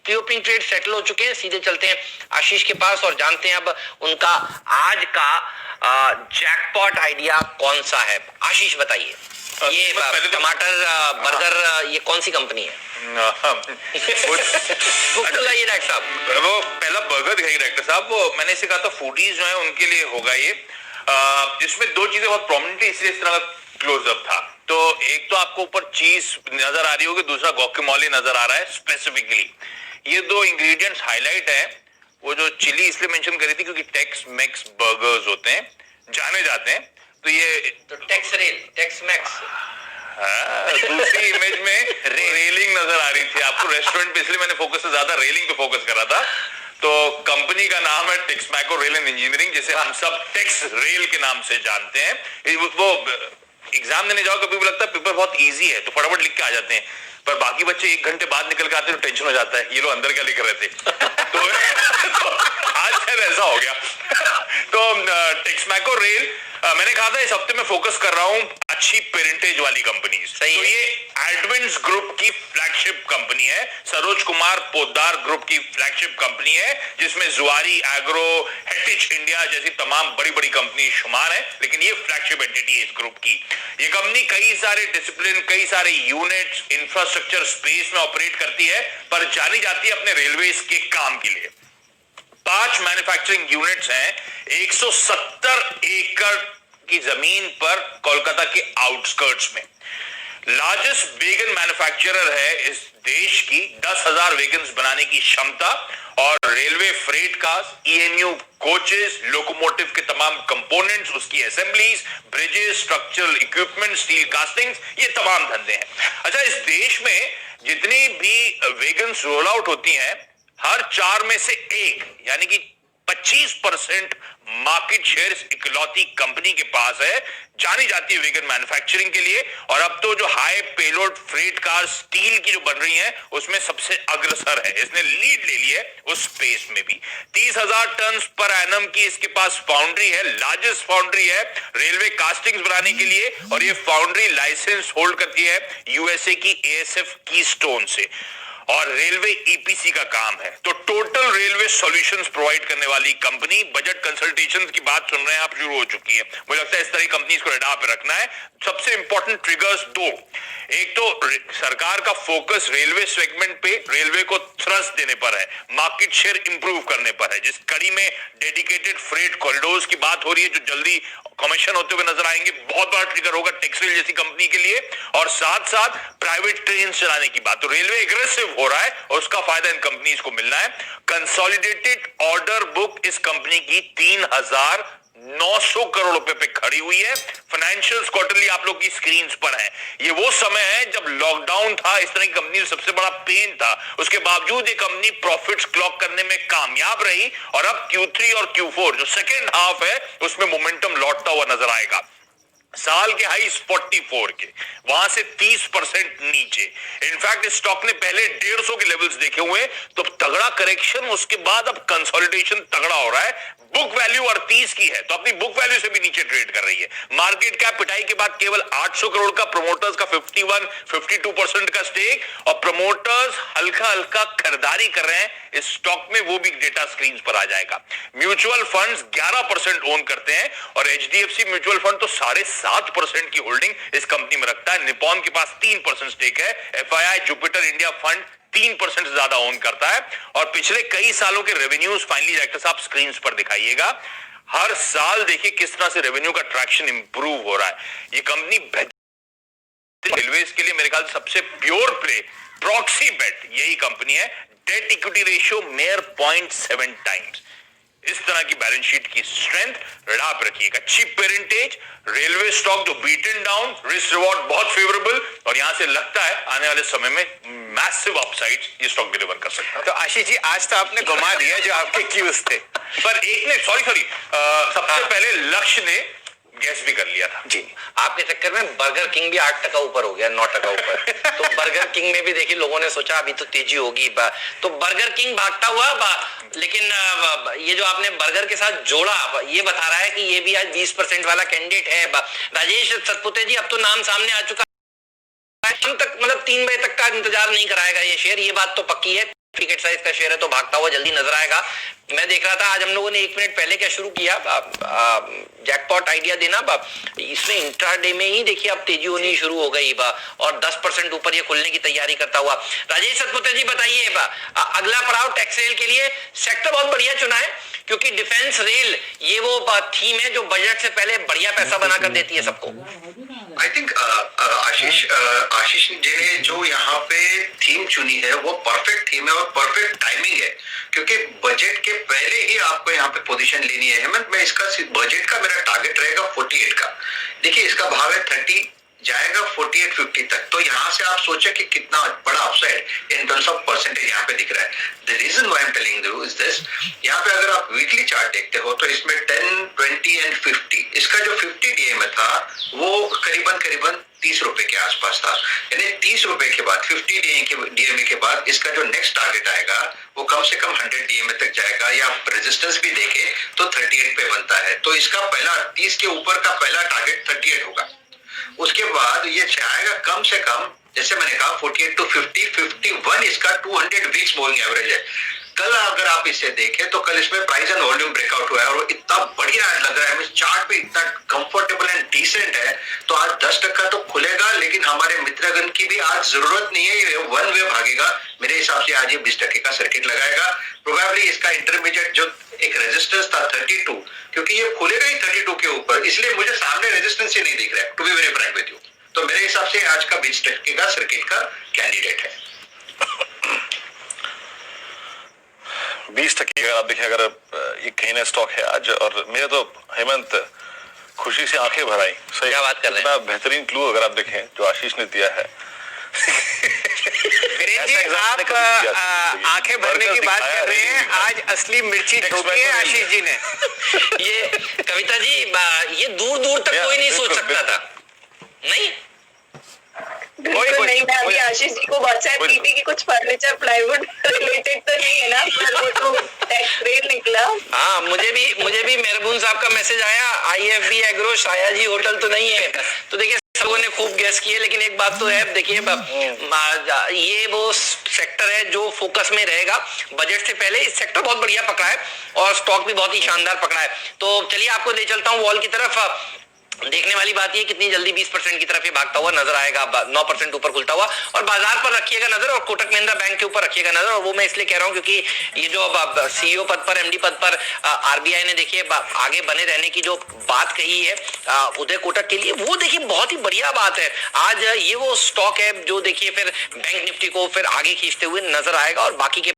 Pre opening trade settle हो चुके हैं। सीधे चलते हैं आशीष के पास और जानते हैं अब उनका आज का जैकपॉट आइडिया कौन सा है। आशीष बताइए, ये टमाटर बर्गर ये कौन सी कंपनी है? बताइए डॉक्टर साहब। वो पहला बर्गर दिखाइए डॉक्टर साहब। वो मैंने इसे कहा था फूडीज जो है उनके लिए होगा ये। इसमें दो चीजें बहुत प्रोमिनेंट है इसलिए इस तरह का क्लोजअप था। तो एक तो आपको ऊपर चीज नजर आ रही होगी, दूसरा गुआकामोले नजर आ रहा है स्पेसिफिकली। ये दो इंग्रेडिएंट्स हाईलाइट है। वो जो चिली इसलिए मेंशन करी थी क्योंकि टेक्स मैक्स बर्गर्स होते हैं, जाने जाते हैं। तो ये तो टेक्स मैक्स दूसरी इमेज में रेलिंग नजर आ रही थी आपको रेस्टोरेंट पे, इसलिए मैंने फोकस से ज्यादा रेलिंग पे फोकस करा था। तो कंपनी का नाम है टेक्समैको रेल एंड इंजीनियरिंग, जिसे हम सब टेक्स रेल के नाम से जानते हैं। वो एग्जाम देने जाओ कभी भी लगता है पेपर बहुत इजी है तो फटाफट लिख के आ जाते हैं, पर बाकी बच्चे 1 घंटे बाद निकल के आते हैं तो टेंशन हो जाता है ये लोग अंदर क्या लिख रहे थे। तो आज शायद ऐसा हो गया। तो टेक्समैको रेल मैंने कहा था इस हफ्ते में फोकस कर रहा हूं अच्छी पेरेंटेज वाली कंपनी। तो ये एडविंस ग्रुप की फ्लैगशिप कंपनी है, सरोज कुमार पोद्दार ग्रुप की फ्लैगशिप कंपनी है, जिसमें जुआरी एग्रो हेरिटेज इंडिया जैसी तमाम बड़ी बड़ी कंपनी शुमार है, लेकिन ये फ्लैगशिप एंटिटी है इस ग्रुप की। ये कंपनी कई सारे डिसिप्लिन, कई सारे यूनिट्स, इंफ्रास्ट्रक्चर स्पेस में ऑपरेट करती है, पर जानी जाती है अपने रेलवे के काम के लिए। 5 मैन्युफैक्चरिंग यूनिट्स हैं 170 एकड़ की जमीन पर कोलकाता के आउटस्कर्ट्स में। लार्जेस्ट वेगन मैन्युफैक्चरर है इस देश की, 10,000 वेगन्स बनाने की क्षमता, और railway freight cars, EMU coaches, locomotive के तमाम कंपोनेंट्स, उसकी assemblies, bridges, structural equipment, steel castings, ये तमाम धंधे हैं। अच्छा, इस देश में जितनी भी वेगन्स रोल आउट होती हैं, हर 4 में से 1 यानी कि 25% मार्केट शेयर इस इकलौती कंपनी के पास है। जानी जाती है वेगन मैन्युफैक्चरिंग के लिए, और अब तो जो high payload freight car steel की जो बन रही हैं उसमें सबसे अग्रसर है। इसने लीड ले ली है उस स्पेस में भी। 30,000 टन पर एनम की इसके पास फाउंड्री है, लार्जेस्ट फाउंड्री है रेलवे कास्टिंग्स बनाने के लिए, और ये फाउंड्री लाइसेंस होल्ड करती है यूएसए की एएसएफ कीस्टोन से, और रेलवे ईपीसी का काम है। तो टोटल रेलवे सॉल्यूशंस प्रोवाइड करने वाली कंपनी। बजट कंसल्टेशंस की बात सुन रहे हैं आप, शुरू हो चुकी है। मुझे लगता है इस तरह कंपनीज को रडार पे रखना है। सबसे इंपॉर्टेंट ट्रिगर्स 2, एक तो सरकार का फोकस रेलवे सेगमेंट पे रेलवे को थ्रस्ट देने पर है, मार्केट शेयर इंप्रूव करने पर है, जिस कड़ी में डेडिकेटेड फ्रेट कॉरिडोर्स की बात हो रही है जो जल्दी कमीशन होते हुए नजर आएंगे। बहुत बड़ा ट्रिगर होगा टेक्सटाइल जैसी कंपनी के लिए, और साथ साथ प्राइवेट ट्रेन चलाने की बात। तो रेलवे एग्रेसिव हो रहा है और उसका फायदा इन कंपनीज को मिलना है। कंसोलिडेटेड ऑर्डर बुक इस कंपनी की 3,900 करोड़ रुपए पे खड़ी हुई है। फाइनेंशियल्स क्वार्टरली आप लोग की स्क्रीन पर है। ये वो समय है जब लॉकडाउन था, इस तरह की कंपनी सबसे बड़ा पेन था, उसके बावजूद ये कंपनी प्रॉफिट्स क्लॉक करने में कामयाब रही, और अब Q3 और Q4 जो सेकेंड हाफ है उसमें मोमेंटम लौटता हुआ नजर आएगा। साल के हाई 44 के, वहां से 30% नीचे। इनफैक्ट स्टॉक ने पहले 150 के लेवल्स देखे हुए, तो तगड़ा करेक्शन, उसके बाद अब कंसोलिडेशन तगड़ा हो रहा है। बुक वैल्यू 38 की है, तो अपनी बुक वैल्यू से भी नीचे ट्रेड कर रही है। मार्केट कैप पिटाई के बाद केवल 800 करोड़ का, प्रमोटर्स का 51-52% का स्टेक, और प्रमोटर्स हल्का हल्का खरीदारी कर रहे हैं इस स्टॉक में, वो भी डेटा स्क्रीन पर आ जाएगा। म्यूचुअल फंड्स 11% ओन करते हैं, और एचडीएफसी म्यूचुअल फंड तो 7.5% की होल्डिंग इस कंपनी में रखता है। निपॉन के पास 3% स्टेक है। एफआईआई जुपिटर इंडिया फंड 3% से ज्यादा ओन करता है। और पिछले कई सालों के रेवेन्यूज फाइनली डायरेक्टर साहब स्क्रीन पर दिखाइएगा। हर साल देखिए किस तरह से रेवेन्यू का ट्रैक्शन इंप्रूव हो रहा है। ये कंपनी रेलवेज के लिए मेरे ख्याल सबसे प्योर प्ले प्रॉक्सी बेट यही कंपनी है। Debt equity ratio mayor 0.7 times. इस तरह की बैलेंस शीट की स्ट्रेंथ रडार पर रखिएगा। चीप पेरेंटेज, रेलवे स्टॉक जो बीटन डाउन, रिस्क रिवॉर्ड बहुत फेवरेबल, और यहां से लगता है आने वाले समय में मैसिव अपसाइड ये स्टॉक डिलीवर कर सकता है। तो आशीष जी, आज तो आपने घुमा दिया जो आपके क्यूज थे, पर एक ने सॉरी सबसे पहले लक्ष्य ने गैस भी कर लिया था जी। आपके चक्कर में बर्गर किंग भी 8% ऊपर हो गया, 9% ऊपर। तो बर्गर किंग में भी देखिए लोगों ने सोचा अभी तो तेजी होगी, तो बर्गर किंग भागता हुआ, लेकिन ये जो आपने बर्गर के साथ जोड़ा ये बता रहा है कि ये भी आज 20% वाला कैंडिडेट है। राजेश सतपुते जी, अब तो नाम सामने आ चुका है शाम तक मतलब 3 बजे तक का इंतजार नहीं कराएगा ये शेयर, ये बात तो पक्की है। टिकट साइज का शेयर है तो भागता हुआ जल्दी नजर आएगा। मैं देख रहा था आज हम लोगों ने 1 मिनट पहले क्या शुरू किया, जैकपॉट आइडिया देना, इसमें इंट्राडे में ही देखिए अब तेजी होनी शुरू हो गई और 10% ऊपर ये खुलने की तैयारी करता हुआ। राजेश सतपुत्र जी बताइए अगला पड़ाव टैक्स रेल के लिए सेक्टर बहुत बढ़िया चुना है क्योंकि डिफेंस रेल ये वो थीम है जो बजट से पहले बढ़िया पैसा बनाकर देती है सबको। आई थिंक आशीष जी ने जो यहाँ पे थीम चुनी है वो परफेक्ट थीम है और परफेक्ट टाइमिंग है क्योंकि बजट के पहले ही आपको यहाँ पे पोजीशन लेनी है। हेमंत, मैं इसका बजट का मेरा टारगेट रहेगा 48 का। देखिए इसका भाव है 30, जाएगा 48-50 तक। तो यहाँ से आप सोचे कि कितना बड़ा upside in terms of percentage यहाँ पे दिख रहा है। The reason why I am telling you is this, यहाँ पे अगर आप वीकली चार्ट देखते हो तो इसमें 10, 20 एंड 50, इसका जो 50 डीएमए था वो करीबन 30 रुपए के आसपास था। यानी 30 रुपए के बाद 50 डीएमए के बाद इसका जो नेक्स्ट टारगेट आएगा वो कम से कम 100 डीएमए तक जाएगा, या आप रेजिस्टेंस भी देखे तो 38 पे बनता है। तो इसका पहला 30 के ऊपर का पहला टारगेट 38 होगा। उसके बाद ये जाएगा कम से कम, जैसे मैंने कहा 48 to 50, 51 इसका 200 वीक्स मूविंग एवरेज है। कल अगर आप इसे देखें तो कल इसमें प्राइस एंड वॉल्यूम ब्रेकआउट हुआ है और इतना बढ़िया लग रहा है, चार्ट पे इतना कंफर्टेबल एंड डिसेंट है। तो आज 10% तो खुलेगा, लेकिन हमारे मित्रगण की भी आज जरूरत नहीं है, ये वन वे भागेगा। मेरे हिसाब से आज ये 20% का सर्किट लगाएगा। प्रोबेबली इसका इंटरमीडिएट जो एक रेजिस्टेंस था 32, क्योंकि ये खुलेगा ही 32 के ऊपर, इसलिए मुझे सामने रेजिस्टेंस ही नहीं दिख रहा है, to be very frank with you. तो मेरे हिसाब से आज का 20% का सर्किट का कैंडिडेट है। 20% अगर आप देखें, अगर ये कहीं स्टॉक है आज, और मेरे तो हेमंत खुशी से आंखें भर आई। सही, क्या बात कर रहे हैं? इतना बेहतरीन क्लू अगर आप देखें जो आशीष ने दिया है। वीरेंद्र जी, आप आंखें भरने की बात कर रहे हैं, आज असली मिर्ची ठोकी है आशीष जी ने। ये कविता जी ये दूर दूर तक कोई नहीं सोच सकता था, नहीं बिल्कुल नहीं। मैं अभी आशीष जी को व्हाट्सएप की थी कि कुछ फर्नीचर प्लाईवुड रिलेटेड तो नहीं है ना, पर वो तो टैक्स रेल निकला। हाँ, मुझे भी मेहरबून साहब का मैसेज आया, IFB एग्रो शायाजी होटल तो नहीं है। तो देखिए लोगों ने खूब गैस किए, लेकिन एक बात तो है, देखिए ये वो सेक्टर है जो फोकस में रहेगा बजट से पहले। इस सेक्टर बहुत बढ़िया पकड़ा है और स्टॉक भी बहुत ही शानदार पकड़ा है। तो चलिए आपको ले चलता हूँ वॉल की तरफ। देखने वाली बात ये कितनी जल्दी 20% की तरफ ये भागता हुआ नजर आएगा, 9% ऊपर खुलता हुआ। और बाजार पर रखिएगा नजर, और कोटक महिंद्रा बैंक के ऊपर रखिएगा नजर। और वो मैं इसलिए कह रहा हूं क्योंकि ये जो CEO पद पर, MD पद पर RBI ने देखिए आगे बने रहने की जो बात कही है उदय कोटक के लिए, वो देखिए बहुत ही बढ़िया बात है। आज ये वो स्टॉक है जो देखिए फिर बैंक निफ्टी को फिर आगे खींचते हुए नजर आएगा और बाकी के